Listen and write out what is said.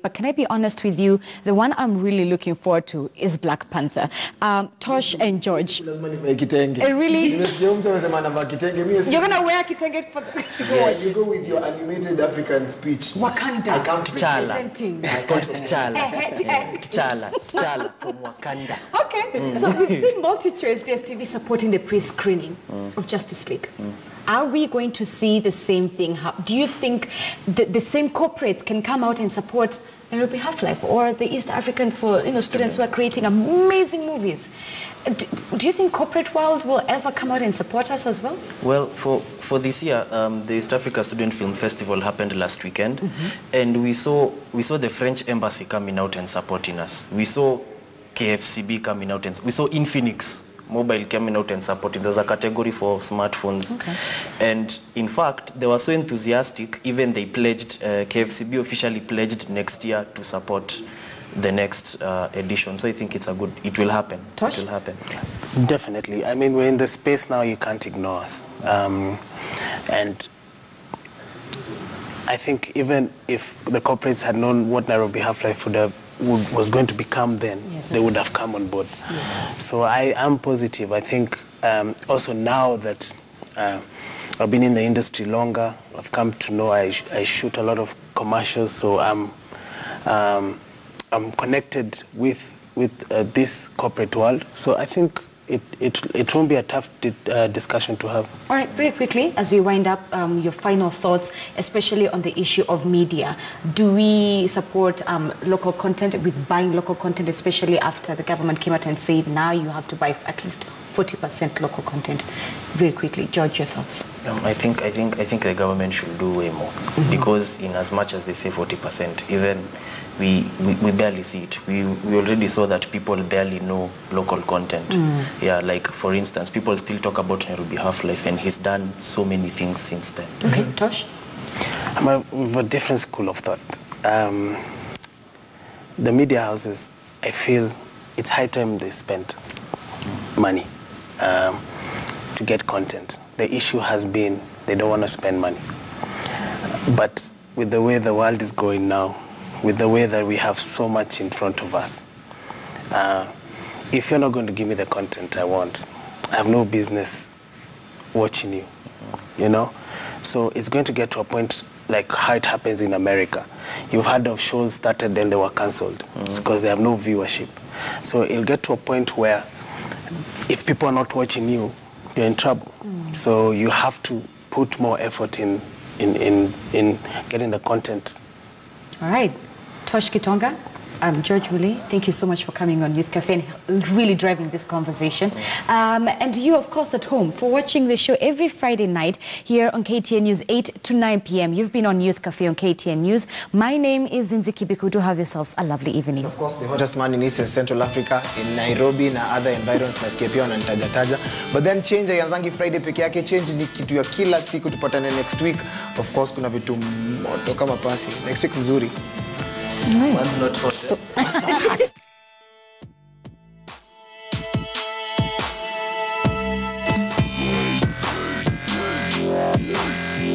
But can I be honest with you? The one I'm really looking forward to is Black Panther. Tosh and George. Really? You're gonna wear kitenge to go? Yes. You go with your animated African speech. Wakanda. T'Challa. It's called T'Challa. T'Challa from Wakanda. Okay. So we've seen multi-choice DSTV supporting the pre-screening of Justice League. Are we going to see the same thing? Do you think the same corporates can come out and support Nairobi Half-Life or the East African for students who are creating amazing movies? Do you think corporate world will ever come out and support us as well? Well, for this year, the East Africa Student Film Festival happened last weekend, and we saw the French embassy coming out and supporting us. We saw KFCB coming out, and we saw Infinix Mobile coming out and supporting. There's a category for smartphones. Okay. And in fact, they were so enthusiastic, even they pledged, KFCB officially pledged next year to support the next edition. So I think it will happen. Tosh? It will happen. Definitely. I mean, we're in the space now, you can't ignore us. And I think even if the corporates had known what Nairobi Half-Life was going to become then, they would have come on board. Yes. So I am positive. I think also now that I've been in the industry longer, I've come to know I shoot a lot of commercials, so I'm connected with this corporate world. So I think it won't be a tough discussion to have. All right, very quickly, as we wind up, your final thoughts, especially on the issue of media. Do we support local content with buying local content, especially after the government came out and said now you have to buy at least 40% local content? Very quickly, George, your thoughts. I think the government should do way more, because in as much as they say 40%, even we barely see it. We already saw that people barely know local content. Yeah, like for instance, people still talk about Nairobi Half-Life, and he's done so many things since then. Okay, Tosh? I'm with a different school of thought. The media houses, I feel it's high time they spend money to get content. The issue has been they don't want to spend money. But with the way the world is going now, with the way that we have so much in front of us, if you're not going to give me the content I want, I have no business watching you, you know? So it's going to get to a point like how it happens in America. You've heard of shows started, then they were cancelled because they have no viewership. So it'll get to a point where if people are not watching you, you're in trouble. So you have to put more effort in getting the content. All right. Tosh Kitonga, George Wule, thank you so much for coming on Youth Cafe and really driving this conversation. And you, of course, at home for watching the show every Friday night here on KTN News, 8 to 9 p.m. You've been on Youth Cafe on KTN News. My name is Zinzi Kibiku. Do have yourselves a lovely evening. Of course, the hottest man in East and Central Africa, in Nairobi and other environments, nasikia pia wananitaja. But then change yanzangi Friday peke yake, change ni kitu ya kila siku, tupatane next week. Of course, kuna vitu moto kama pasi. Next week mzuri. One's not hot.